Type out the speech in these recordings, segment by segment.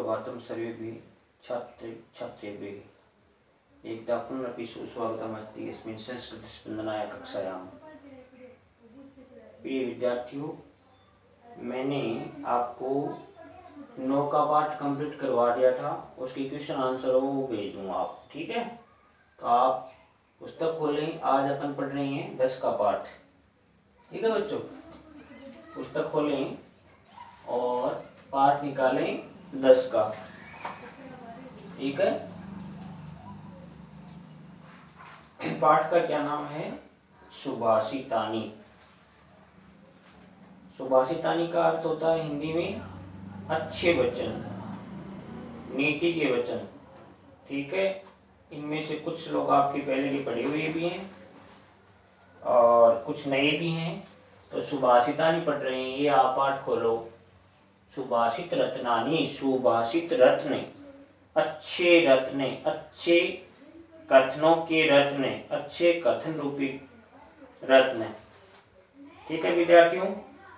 सुप्रभातं सर्वेभ्यः छात्र छात्रेभ्यः एकदा पुनरपि सुस्वागतमस्ति अस्मिन् संस्कृतस्पन्दनाय कक्षायां। प्रिय विद्यार्थियों, मैंने आपको 9 का पाठ कंप्लीट करवा दिया था, उसकी क्वेश्चन आंसर वो भेज दूँगा आप, ठीक है। तो आप पुस्तक खोलें, आज अपन पढ़ रहे हैं 10 का पाठ, ठीक है बच्चों। पुस्तक खोलें और पाठ निकालें 10 का, ठीक है। पाठ का क्या नाम है? सुभाषितानी। सुभाषितानी का अर्थ होता है हिंदी में अच्छे वचन, नीति के वचन, ठीक है। इनमें से कुछ श्लोक आपके पहले के पढ़े हुए भी हैं और कुछ नए भी हैं। तो सुभाषितानी पढ़ रहे हैं, ये आप पाठ खोलो। सुभाषित रत्नानी, सुभाषित रत्न, अच्छे रत्न, अच्छे कथनों के रत्न, अच्छे कथन रूपी रत्न, ठीक है विद्यार्थियों।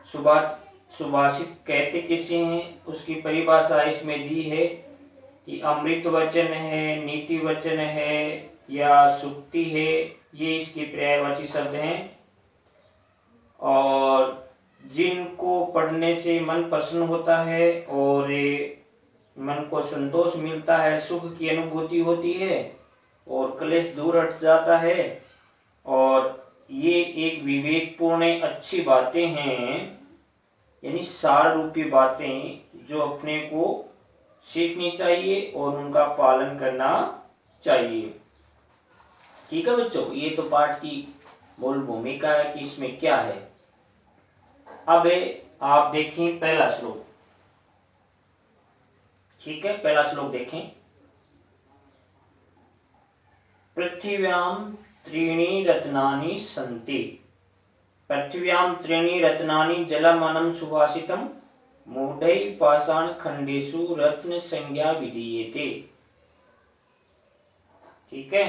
सुभाषित कहते किसे हैं, उसकी परिभाषा इसमें दी है कि अमृत वचन है, नीति वचन है या सुक्ति है, ये इसके पर्यायवाची शब्द हैं। और जिनको पढ़ने से मन प्रसन्न होता है और मन को संतोष मिलता है, सुख की अनुभूति होती है और क्लेश दूर हट जाता है। और ये एक विवेकपूर्ण अच्छी बातें हैं, यानी सार रूपी बातें जो अपने को सीखनी चाहिए और उनका पालन करना चाहिए, ठीक है बच्चों। ये तो पाठ की मूल भूमिका है कि इसमें क्या है। अब आप देखें पहला श्लोक, ठीक है। पहला श्लोक देखें। पृथिव्यां त्रीणि रत्नानि सन्ति, पृथिव्यां त्रीणि रत्नानि जलमनं सुभाषितं मूढैः पाषाणखण्डेषु रत्न संज्ञा विधीयते, ठीक है।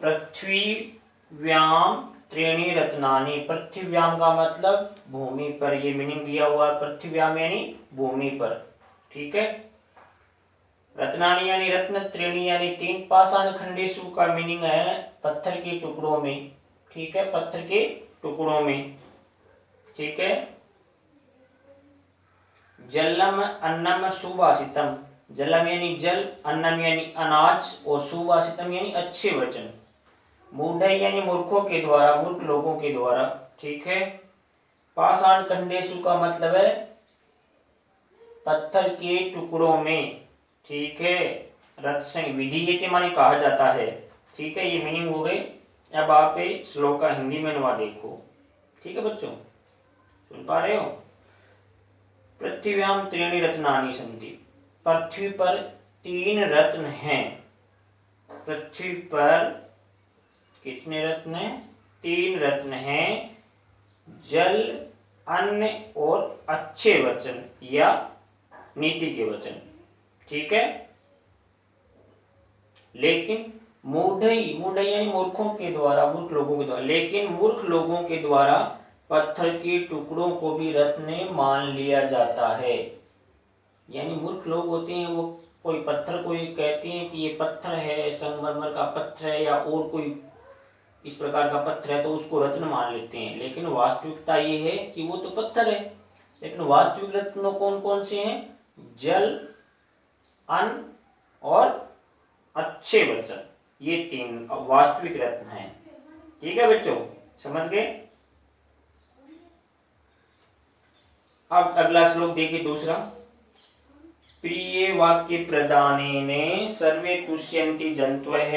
पृथ्व्यां त्रीणि रत्नानि, पृथ्व्याम का मतलब भूमि पर, ये मीनिंग दिया हुआ है। पृथ्व्याम यानी भूमि पर, ठीक है। रत्नानि यानी रत्न, त्रीणि यानी 3, पाषाण खंडेषु का मीनिंग है पत्थर के टुकड़ों में, ठीक है, पत्थर के टुकड़ों में, ठीक है। जलम अन्नम सुभाषितम, जलम यानी जल, अन्नम यानी अनाज और सुभाषितम यानी अच्छे वचन। मूढ़ यानी मूर्खों के द्वारा, मूर्ख लोगों के द्वारा, ठीक है। पाषाण खंडेषु का मतलब है पत्थर के टुकड़ों में, ठीक है। रथ से विधीयते माने कहा जाता है, ठीक है। ये मीनिंग हो गई। अब आप श्लोक का हिंदी में अनुवाद देखो, ठीक है बच्चों, सुन पा रहे हो। पृथ्व्याम त्रीणि रत्नानि सन्ति, पृथ्वी पर 3 रत्न हैं। पृथ्वी पर कितने रत्न हैं? 3 रत्न हैं, जल, अन्न और अच्छे वचन या नीति के वचन, ठीक है। लेकिन मूढ़ यानी मूर्खों के द्वारा, मूर्ख लोगों के द्वारा, लेकिन मूर्ख लोगों के द्वारा पत्थर के टुकड़ों को भी रत्न मान लिया जाता है। यानी मूर्ख लोग होते हैं, वो कोई पत्थर को ये कहते हैं कि ये पत्थर है, संगमरमर का पत्थर है या और कोई इस प्रकार का पत्थर है, तो उसको रत्न मान लेते हैं। लेकिन वास्तविकता ये है कि वो तो पत्थर है, लेकिन वास्तविक रत्न कौन कौन से हैं? जल, अन्न और अच्छे वचन, ये 3 वास्तविक रत्न हैं, ठीक है बच्चों, समझ गए। अब अगला श्लोक देखिए, दूसरा। प्रिय वाक्य प्रदानेन सर्वे तुष्यन्ति जन्तवः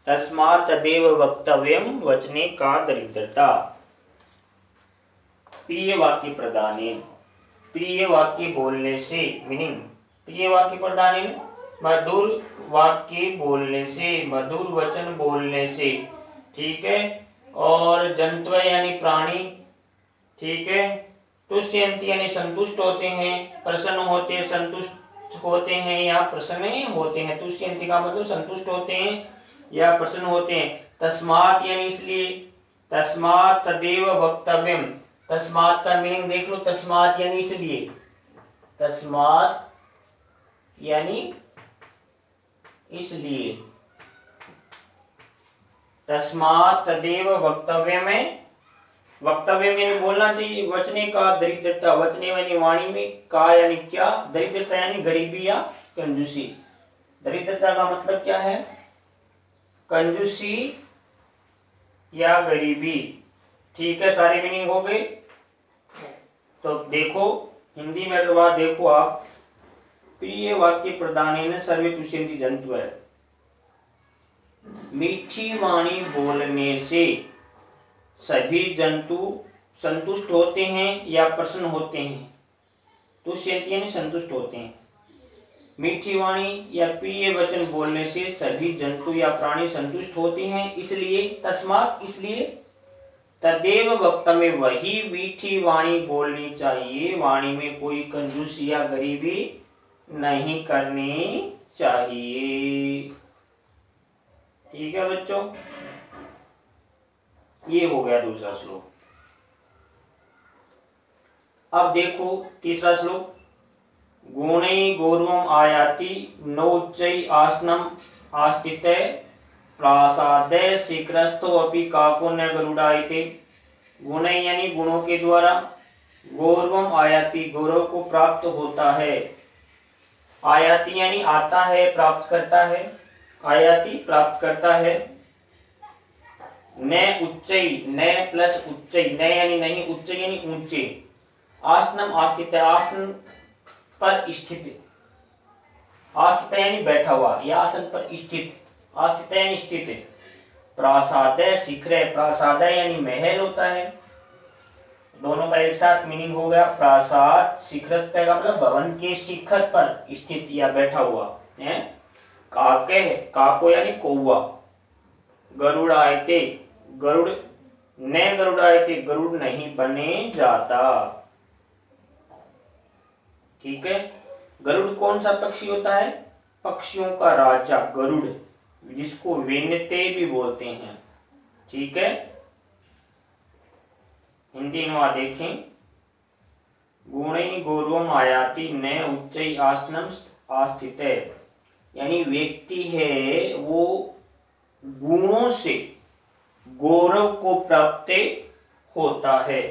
तस्मात् तदेव वक्तव्यम वचने का दरिद्रता। प्रिय वाक्य प्रदानेन, प्रिय वाक्य बोलने से, मीनिंग प्रिय वाक्य प्रदानेन मधुर वाक्य बोलने से, मधुर वचन बोलने से, ठीक है। और जंतव यानी प्राणी, ठीक है। तुष्यन्ति यानी संतुष्ट होते हैं, प्रसन्न होते हैं, संतुष्ट होते हैं या प्रसन्न होते हैं। तुष्यन्ति का मतलब संतुष्ट होते हैं या प्रसन्न होते हैं। तस्मात् यानी इसलिए, तस्मात् तदेव वक्तव्यम, तस्मात् का मीनिंग देख लो। तस्मात् यानी इसलिए, तस्मात् यानी इसलिए। तस्मात् तदेव वक्तव्य में, वक्तव्य में बोलना चाहिए। वचने का दरिद्रता, वचने यानी वाणी में, का यानी क्या, दरिद्रता यानी गरीबी या कंजूसी। दरिद्रता का मतलब क्या है, कंजूसी या गरीबी। ठीक है, सारे मीनिंग हो गए। तो देखो हिंदी में तो बात देखो आप, प्रिय वाक्य प्रदानेन सर्वे तुष्यन्ति जंतु है। मीठी वाणी बोलने से सभी जंतु संतुष्ट होते हैं या प्रसन्न होते हैं। तुष्यन्ति यानी संतुष्ट होते हैं। मीठी वाणी या प्रिय वचन बोलने से सभी जंतु या प्राणी संतुष्ट होते हैं, इसलिए, तस्मात् इसलिए, तदेव वक्तव्य वही मीठी वाणी बोलनी चाहिए। वाणी में कोई कंजूसी या गरीबी नहीं करनी चाहिए। ठीक है बच्चों, ये हो गया दूसरा श्लोक। अब देखो तीसरा श्लोक। गुणै गौरवम आयाति नौच्चै आसनम आस्थिते प्रासादे शीघ्रस्थो अपि काको न गरुड़ायते। गुणै यानी गुणों के द्वारा, गौरवम आयाति गौरव को प्राप्त होता है। आयाति यानी आता है, प्राप्त करता है। आयाति प्राप्त करता है। न उच्चै, न प्लस उच्चै, न यानी नहीं, उच्चै यानी ऊंचे। आसनम आस्थित, आसन पर स्थित, आस्थित यानी बैठा हुआ या आसन पर स्थित, आस्थित यानी स्थित। प्रासादे शिखरे, प्रासाद यानी महल होता है। दोनों का एक साथ मीनिंग हो गया। प्रासाद शिखरस्थ का मतलब भवन के शिखर पर स्थित या बैठा हुआ है। काके, काको यानी कौवा। गरुड़ आयते, गरुड़ न गरुड़ आयते, गरुड़ नहीं बने जाता। ठीक है, गरुड़ कौन सा पक्षी होता है, पक्षियों का राजा गरुड़, जिसको वेनते भी बोलते हैं। ठीक है, हिंदी अनुवाद देखें। गुणै गौरवम आयाति न उच्चै आसनम आस्थिते, यानी व्यक्ति है वो गुणों से गौरव को प्राप्त होता है।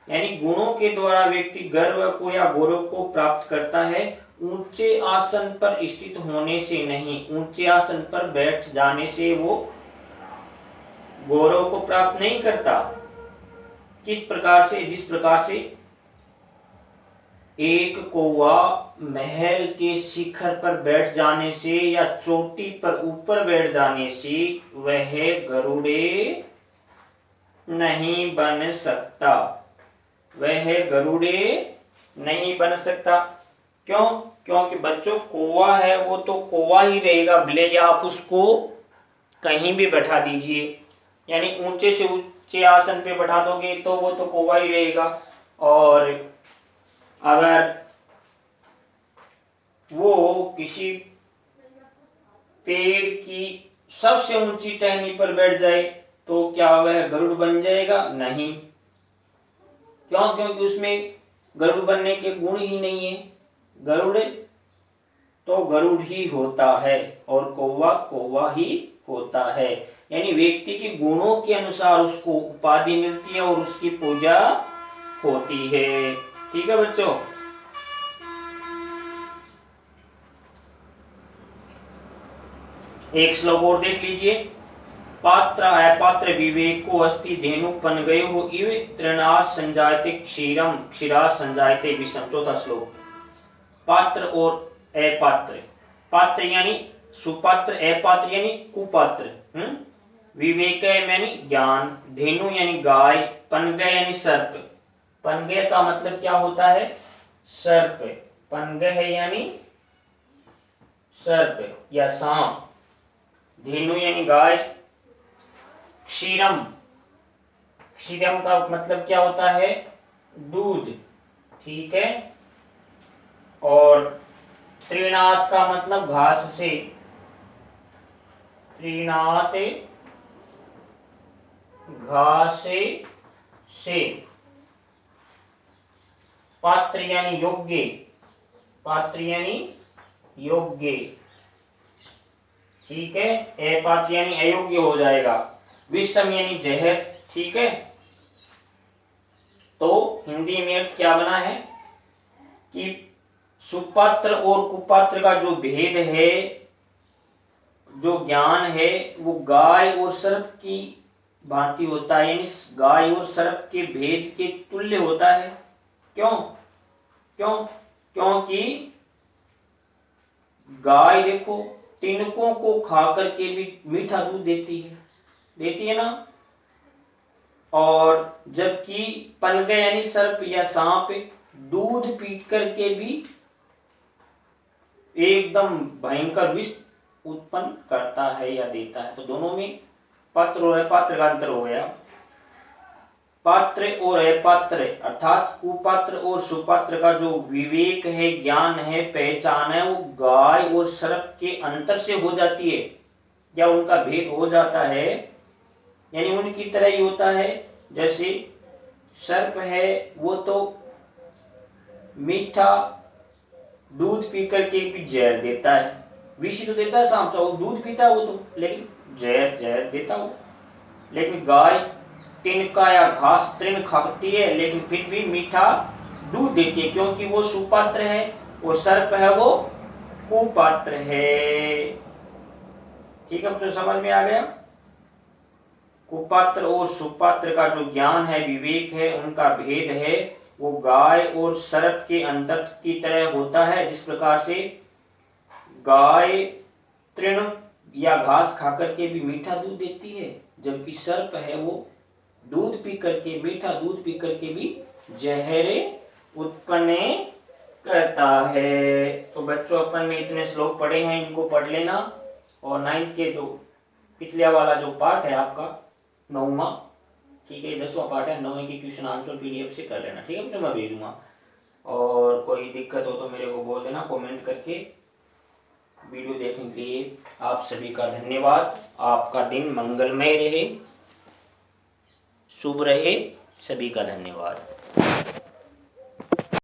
यानी गुणों के द्वारा व्यक्ति गर्व को या गौरव को प्राप्त करता है। ऊंचे आसन पर स्थित होने से नहीं, ऊंचे आसन पर बैठ जाने से वो गौरव को प्राप्त नहीं करता। किस प्रकार से, जिस प्रकार से एक कौवा महल के शिखर पर बैठ जाने से या चोटी पर ऊपर बैठ जाने से वह गरुड़े नहीं बन सकता, वह गरुड़े नहीं बन सकता। क्यों? क्योंकि बच्चों कौवा है वो तो कौवा ही रहेगा, भले ही आप उसको कहीं भी बैठा दीजिए, यानी ऊंचे से ऊंचे आसन पे बैठा दोगे तो वो तो कौवा ही रहेगा। और अगर वो किसी पेड़ की सबसे ऊंची टहनी पर बैठ जाए तो क्या वह गरुड़ बन जाएगा? नहीं। क्यों? क्योंकि उसमें गरुड़ बनने के गुण ही नहीं है। गरुड़ तो गरुड़ ही होता है और कौवा कौवा ही होता है। यानी व्यक्ति के गुणों के अनुसार उसको उपाधि मिलती है और उसकी पूजा होती है। ठीक है बच्चों, एक श्लोक और देख लीजिए। पात्र अपात्र विवेको अस्ति धेनु पनगयो इव तृणात् संजायते क्षीरम क्षीरात् संजायते विषम। चौथा श्लोक। पात्र और अपात्र, पात्र यानी सुपात्र, अपात्र यानी कुपात्र। विवेक यानी ज्ञान, धेनु यानी गाय, पनगय यानी सर्प। पनगय का मतलब क्या होता है? सर्प। पनगय यानी सर्प या सांप। धेनु यानी गाय। क्षीरम, क्षीरम का मतलब क्या होता है? दूध। ठीक है, और तृणात का मतलब घास से। तृणात घास से। पात्र यानी योग्य, पात्र यानी योग्य, ठीक है। अपात्र यानी अयोग्य हो जाएगा। विषम यानी जहर, ठीक है। तो हिंदी में अर्थ क्या बना है कि सुपात्र और कुपात्र का जो भेद है, जो ज्ञान है, वो गाय और सर्प की भांति होता है, यानी गाय और सर्प के भेद के तुल्य होता है। क्यों? क्यों? क्योंकि गाय देखो तिनकों को खा करके भी मीठा दूध देती है ना। और जबकि पनगा यानी सर्प या सांप दूध पी करके भी एकदम भयंकर विष उत्पन्न करता है या देता है। तो दोनों में पात्र और अपात्र का अंतर हो गया। पात्र और अपात्र अर्थात कुपात्र और सुपात्र का जो विवेक है, ज्ञान है, पहचान है, वो गाय और सर्प के अंतर से हो जाती है, या उनका भेद हो जाता है, यानी उनकी तरह ही होता है। जैसे सर्प है वो तो मीठा दूध पी करके भी जहर देता है, विष तो देता है सांप, वो दूध पीता है वो तो, लेकिन जहर देता हो। लेकिन गाय तिनका या घास तृण खाती है, लेकिन फिर भी मीठा दूध देती है, क्योंकि वो सुपात्र है, और सर्प है वो कुपात्र है। ठीक है, तो समझ में आ गया। कुपात्र और सुपात्र का जो ज्ञान है, विवेक है, उनका भेद है, वो गाय और सर्प के अंतर की तरह होता है। जिस प्रकार से गाय तृण या घास खाकर के भी मीठा दूध देती है, जबकि सर्प है वो दूध पी करके, मीठा दूध पी करके भी जहरे उत्पन्न करता है। तो बच्चों, अपन ने इतने श्लोक पढ़े हैं, इनको पढ़ लेना। और 9th के जो पिछले वाला जो पार्ट है आपका 9वां, ठीक है, 10वां पार्ट है, 9वें के क्वेश्चन आंसर PDF से कर लेना, ठीक है बच्चों, मैं भेज दूंगा। और कोई दिक्कत हो तो मेरे को बोल देना कमेंट करके। वीडियो देखने के लिए आप सभी का धन्यवाद। आपका दिन मंगलमय रहे, शुभ रहे, सभी का धन्यवाद।